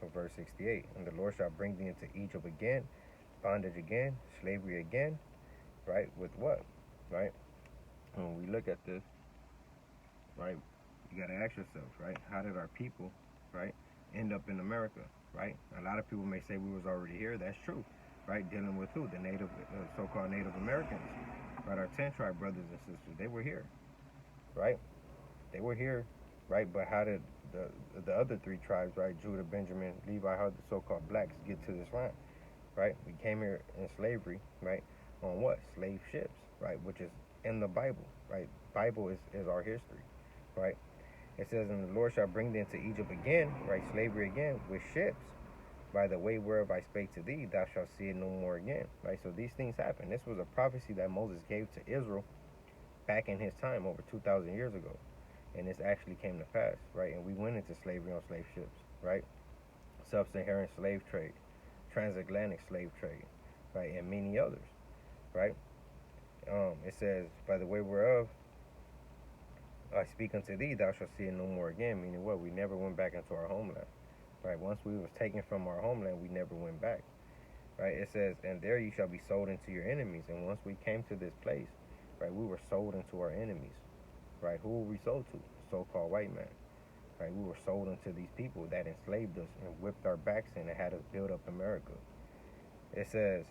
So verse 68, and the Lord shall bring thee into Egypt again, bondage again, slavery again, right? With what, right? When we look at this, right, you got to ask yourself, right? How did our people, right, end up in America, right? A lot of people may say we was already here. That's true, right? Dealing with who? The native, so-called Native Americans, right? Our 10 tribe brothers and sisters, they were here, right? They were here, right? But how did the other 3 tribes, right? Judah, Benjamin, Levi, how did the so-called blacks get to this land, right? We came here in slavery, right? On what? Slave ships, right? Which is in the Bible, right? Bible is our history, right? It says, and the Lord shall bring thee into Egypt again, right? Slavery again, with ships. By the way whereof I spake to thee, thou shalt see it no more again, right? So these things happen. This was a prophecy that Moses gave to Israel back in his time, over 2,000 years ago. And this actually came to pass, right? And we went into slavery on slave ships, right? Sub-Saharan slave trade, transatlantic slave trade, right? And many others, right? It says, by the way whereof I speak unto thee, thou shalt see it no more again. Meaning what? We never went back into our homeland. Right? Once we was taken from our homeland, we never went back. Right? It says, and there you shall be sold into your enemies. And once we came to this place, right, we were sold into our enemies. Right? Who were we sold to? The so-called white man. Right? We were sold into these people that enslaved us and whipped our backs in and had us build up America. It says,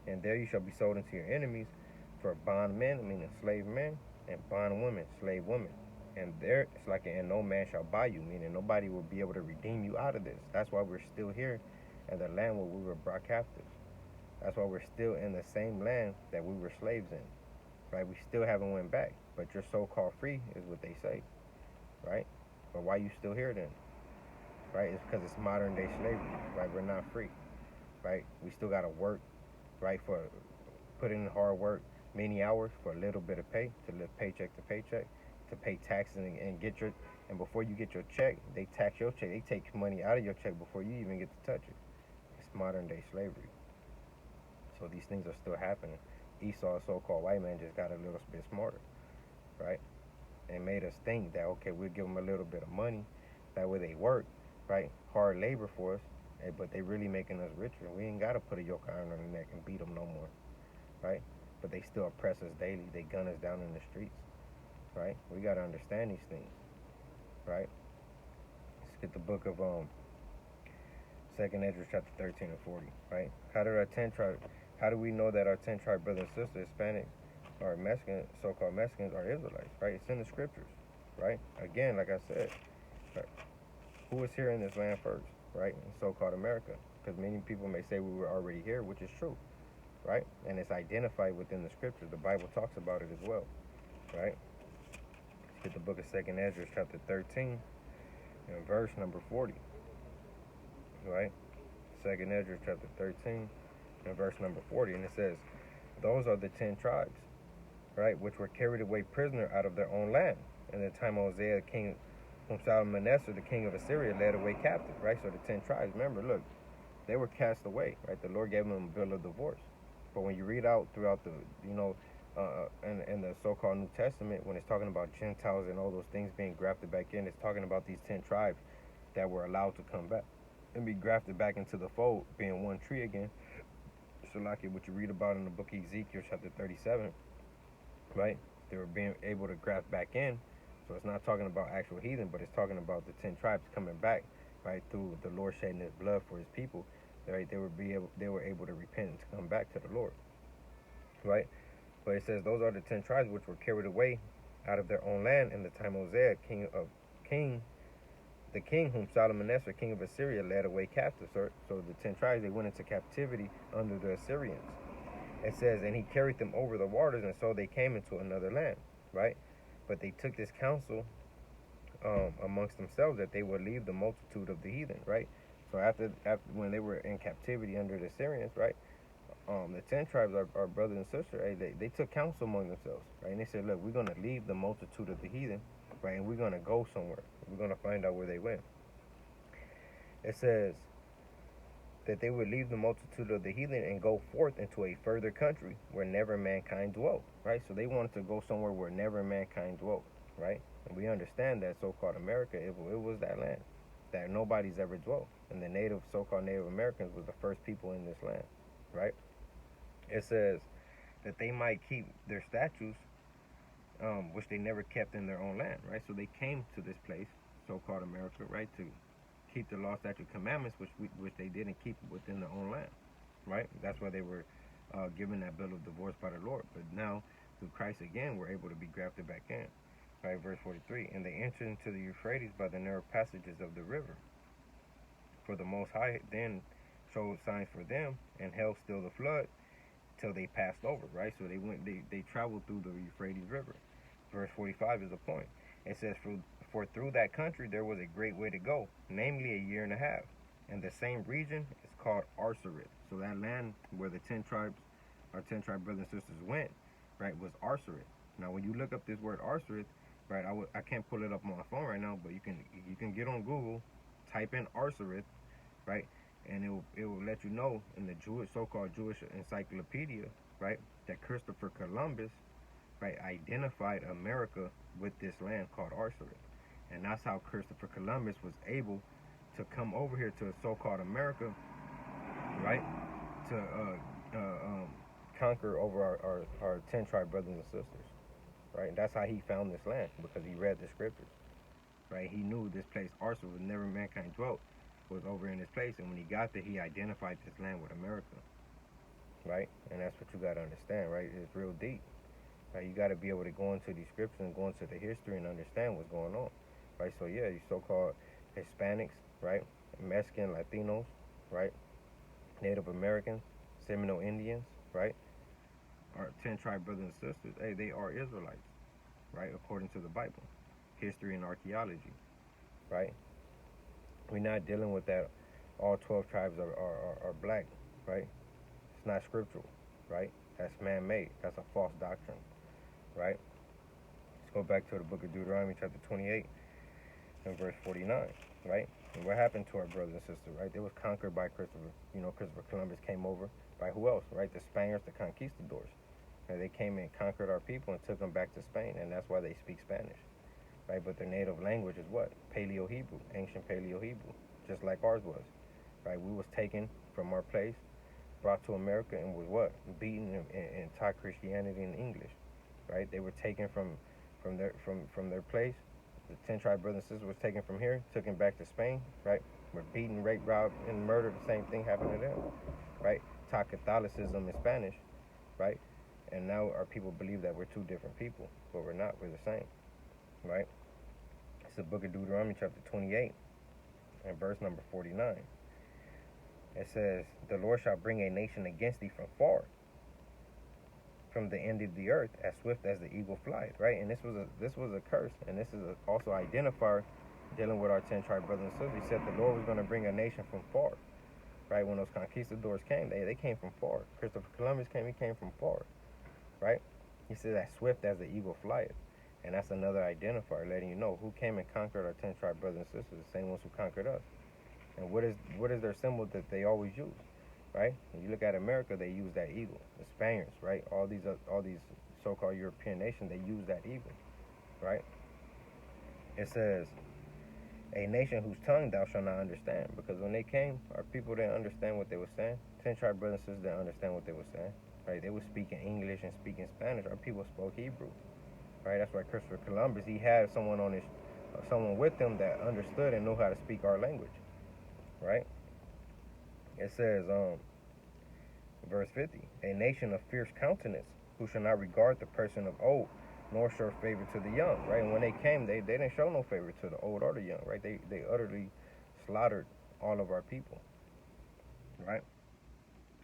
and there you shall be sold into your enemies for bondmen, meaning slave men, and bondwomen, slave women. And there, it's like, and no man shall buy you, meaning nobody will be able to redeem you out of this. That's why we're still here in the land where we were brought captives, That's why we're still in the same land that we were slaves in, right? We still haven't went back, but you're so-called free is what they say, right? But why you still here then, right? It's because it's modern day slavery, right? We're not free, right? We still gotta work, right? For put in hard work, many hours for a little bit of pay to live paycheck to paycheck, to pay taxes and get your and before you get your check, they tax your check. They take money out of your check before you even get to touch it. It's modern day slavery. So these things are still happening. Esau, a so-called white man, just got a little bit smarter, right? And made us think that okay, we'll give them a little bit of money, that way they work, right? Hard labor for us, but they really making us richer. We ain't gotta put a yoke iron on their neck and beat them no more, right? But they still oppress us daily. They gun us down in the streets, right? We gotta understand these things, right? Let's get the book of Second Ezra chapter 13 and 40, right? How do we know that our 10 tribe brothers and sisters, Hispanics, or Mexican, so-called Mexicans, are Israelites, right? It's in the scriptures, right? Again, like I said, right? Who was here in this land first, right? In so-called America, because many people may say we were already here, which is true, right? And it's identified within the scriptures. The Bible talks about it as well, right? Let's get the book of Second Ezra chapter 13 and verse number 40, right? Second Ezra chapter 13 and verse number 40, and it says, those are the 10 tribes, right, which were carried away prisoner out of their own land in the time of Hosea, king whom Shalmaneser, the king of Assyria, led away captive, right? So the 10 tribes, remember, look, they were cast away, right? The Lord gave them a bill of divorce. But when you read out throughout the, in the so-called New Testament, when it's talking about Gentiles and all those things being grafted back in, it's talking about these 10 tribes that were allowed to come back and be grafted back into the fold, being one tree again. So like what you read about in the book of Ezekiel chapter 37, right? They were being able to graft back in. So it's not talking about actual heathen, but it's talking about the 10 tribes coming back, right, through the Lord shedding His blood for His people. Right? They were able to repent and to come back to the Lord, right? But it says those are the 10 tribes which were carried away out of their own land in the time of Hosea, the king whom Shalmaneser, king of Assyria, led away captive. So the 10 tribes, they went into captivity under the Assyrians. It says, and he carried them over the waters, and so they came into another land, right? But they took this counsel amongst themselves that they would leave the multitude of the heathen, right? So after when they were in captivity under the Assyrians, right? The 10 tribes, our brothers and sisters, right? They took counsel among themselves, right? And they said, look, we're going to leave the multitude of the heathen, right? And we're going to go somewhere. We're going to find out where they went. It says that they would leave the multitude of the heathen and go forth into a further country where never mankind dwelt, right? So they wanted to go somewhere where never mankind dwelt, right? And we understand that so-called America, it was that land that nobody's ever dwelt. And the so-called Native Americans was the first people in this land, right? It says that they might keep their statues, which they never kept in their own land, right? So they came to this place, so-called America, right, to keep the law, statute, commandments, which they didn't keep within their own land, right? That's why they were given that bill of divorce by the Lord. But now, through Christ again, we're able to be grafted back in. Right, verse 43, and they entered into the Euphrates by the narrow passages of the river. For the Most High then showed signs for them and held still the flood till they passed over, right? So they traveled through the Euphrates River. Verse 45 is the point. It says, for through that country there was a great way to go, namely a year and a half. And the same region is called Arsarit. So that land where the 10 tribes, our 10 tribe brothers and sisters went, right, was Arsarit. Now when you look up this word Arsarit, right, I can't pull it up on my phone right now, but you can get on Google, type in Arsarit, right, and it will let you know in the so-called Jewish encyclopedia, right, that Christopher Columbus, right, identified America with this land called Arsarit. And that's how Christopher Columbus was able to come over here to so-called America, right, to conquer over our 10 tribe brothers and sisters, right? That's how he found this land, because he read the scriptures, right? He knew this place, Arsarit, where never mankind dwelt, was over in this place. And when he got there, he identified this land with America, right? And that's what you got to understand, right? It's real deep. Right? You got to be able to go into these scriptures and go into the history and understand what's going on, right? So yeah, you so-called Hispanics, right? Mexican, Latinos, right? Native Americans, Seminole Indians, right? Our 10 tribe brothers and sisters, hey, they are Israelites, right? According to the Bible, history and archaeology, right? We're not dealing with that. All 12 tribes are black, right? It's not scriptural, right? That's man-made. That's a false doctrine, right? Let's go back to the book of Deuteronomy, chapter 28, and verse 49, right? And what happened to our brothers and sisters, right? They was conquered by Christopher. Christopher Columbus came over by who else, right? The Spaniards, the conquistadors. And they came and conquered our people and took them back to Spain, and that's why they speak Spanish, right? But their native language is what? Paleo-Hebrew, ancient Paleo-Hebrew, just like ours was, right? We was taken from our place, brought to America, and was what? Beaten and taught Christianity in English, right? They were taken from their place. The 10 tribe brothers and sisters was taken from here, taken back to Spain, right? Were beaten, raped, robbed, and murdered. The same thing happened to them, right? Taught Catholicism in Spanish, right? And now our people believe that we're two different people, but we're not. We're the same, right? It's the book of Deuteronomy, chapter 28, and verse number 49. It says, "The Lord shall bring a nation against thee from far, from the end of the earth, as swift as the eagle flieth," right? And this was a curse, and this is also identifier dealing with our 10 tribe brothers and sisters. He said the Lord was going to bring a nation from far, right? When those conquistadors came, they came from far. Christopher Columbus came, he came from far, right? He said as swift as the eagle flieth. And that's another identifier letting you know who came and conquered our 10 tribe brothers and sisters, the same ones who conquered us. And what is their symbol that they always use, right? When you look at America, they use that eagle. The Spaniards, right? All these so-called European nations, they use that eagle, right? It says, "A nation whose tongue thou shalt not understand," because when they came, our people didn't understand what they were saying. 10 tribe brothers and sisters didn't understand what they were saying, right? They were speaking English and speaking Spanish. Our people spoke Hebrew, right? That's why Christopher Columbus, he had someone with him that understood and knew how to speak our language, right? It says, verse 50, "A nation of fierce countenance, who shall not regard the person of old, nor show favor to the young," right? And when they came, they didn't show no favor to the old or the young, right? They utterly slaughtered all of our people, right?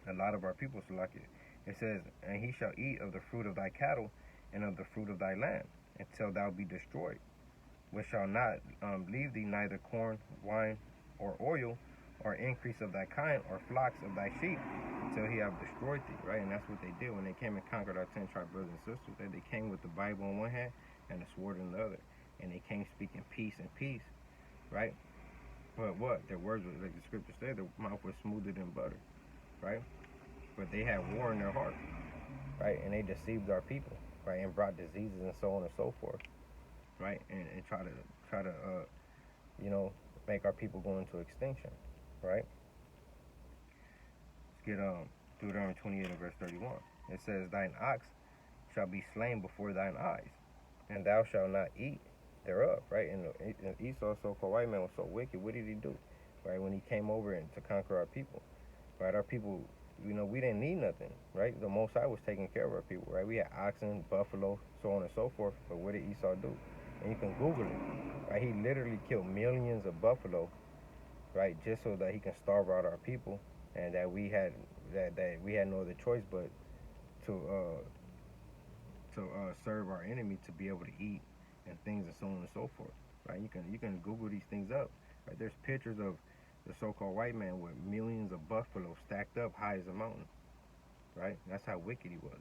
A lot of our people select it. It says, "And he shall eat of the fruit of thy cattle and of the fruit of thy land, until thou be destroyed, which shall not leave thee neither corn, wine, or oil, or increase of thy kind, or flocks of thy sheep, until he have destroyed thee," right? And that's what they did when they came and conquered our 10 tribe brothers and sisters. They came with the Bible in one hand and the sword in the other. And they came speaking peace and peace, right? But what? Their words, like the scripture said, their mouth was smoother than butter, right? But they had war in their heart, right? And they deceived our people, right? And brought diseases and so on and so forth, right? And try to make our people go into extinction, right? Let's get Deuteronomy 28 and verse 31. It says, "Thine ox shall be slain before thine eyes, and thou shalt not eat thereof," right? And Esau, so-called white man, was so wicked. What did he do, right? When he came over and to conquer our people, right? Our people, we didn't need nothing, right? The Most High was taking care of our people, right? We had oxen, buffalo, so on and so forth. But what did Esau do? And you can Google it, right? He literally killed millions of buffalo, right? Just so that he can starve out our people, and that we had no other choice but to serve our enemy, to be able to eat and things and so on and so forth, right? You can Google these things up, right? There's pictures of the so-called white man with millions of buffalo stacked up high as a mountain, right? That's how wicked he was,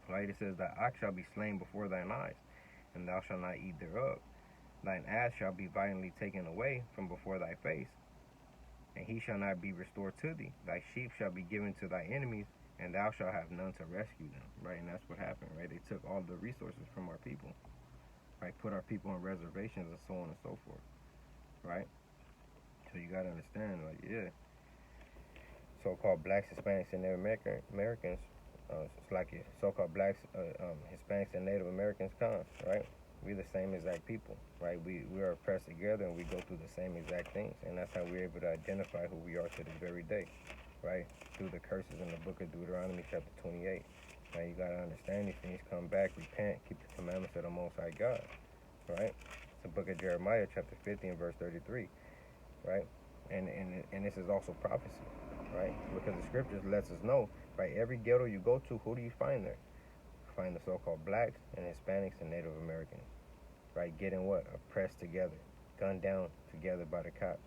right? It says, "Thy ox shall be slain before thine eyes, and thou shalt not eat thereof. Thine ass shall be violently taken away from before thy face, and he shall not be restored to thee. Thy sheep shall be given to thy enemies, and thou shalt have none to rescue them," right? And that's what happened, right? They took all the resources from our people, right? Put our people on reservations and so on and so forth, right? So you gotta understand, like, yeah, so-called blacks, Hispanics, and Native Americans, it's like it, so-called blacks, Hispanics, and Native Americans come, right? We're the same exact people, right? We are oppressed together, and we go through the same exact things, and that's how we're able to identify who we are to this very day, right? Through the curses in the book of Deuteronomy, chapter 28. Now you gotta understand these things. Come back, repent, keep the commandments of the Most High God, right? It's the book of Jeremiah, chapter 50 and verse 33, right? And this is also prophecy, right? Because the scriptures lets us know, right? Every ghetto you go to, who do you find there? You find the so-called blacks and Hispanics and Native Americans, right? Getting what? Oppressed together, gunned down together by the cops,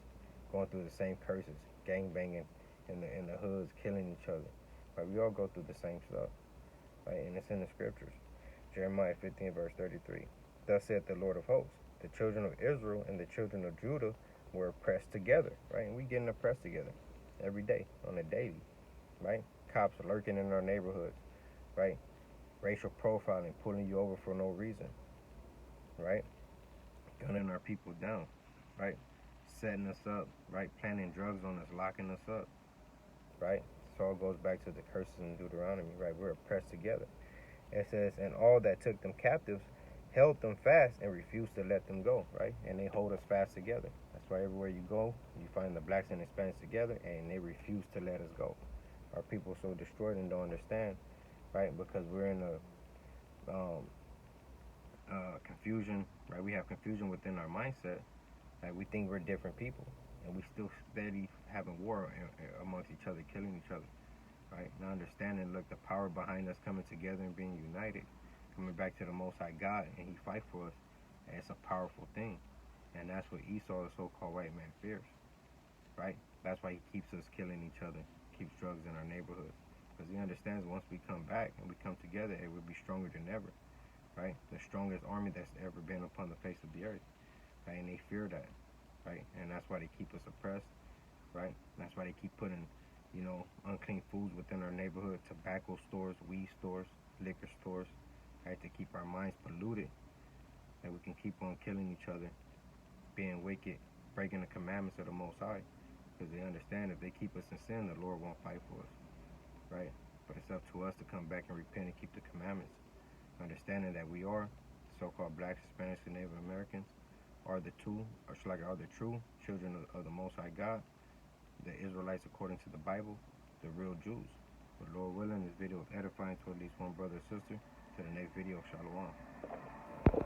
going through the same curses, gang banging in the hoods, killing each other. Right? We all go through the same stuff, right? And it's in the scriptures. Jeremiah 15 verse 33. Thus saith the Lord of hosts, the children of Israel and the children of Judah were oppressed together, right? And we getting oppressed together every day, on a daily, right? Cops lurking in our neighborhoods, right? Racial profiling, pulling you over for no reason, right? Gunning our people down, right? Setting us up, right? Planting drugs on us, locking us up, right? So all goes back to the curses in Deuteronomy, right? We're oppressed together. It says, and all that took them captives held them fast and refused to let them go, right? And they hold us fast together. That's why everywhere you go, you find the blacks and Hispanics together, and they refuse to let us go. Our people are so destroyed and don't understand, right? Because we're in a confusion, right? We have confusion within our mindset. Like we think we're different people, and we still steady having war amongst each other, killing each other, right? Not understanding, look, the power behind us coming together and being united, coming back to the Most High God, and He fight for us. And it's a powerful thing, and that's what Esau, the so-called white man, fears, right? That's why he keeps us killing each other, keeps drugs in our neighborhoods, because he understands once we come back and we come together, it will be stronger than ever, right? The strongest army that's ever been upon the face of the earth, right? And they fear that, right? And that's why they keep us oppressed, right? That's why they keep putting, unclean foods within our neighborhood, tobacco stores, weed stores, liquor stores, right? To keep our minds polluted, that we can keep on killing each other, being wicked, breaking the commandments of the Most High, because they understand if they keep us in sin, the Lord won't fight for us, right? But it's up to us to come back and repent and keep the commandments, understanding that we are so-called blacks, Hispanics, and Native Americans are the true children of the Most High God, the Israelites according to the Bible, the real Jews. But Lord willing, this video is edifying to at least one brother or sister. To the next video, Shalom.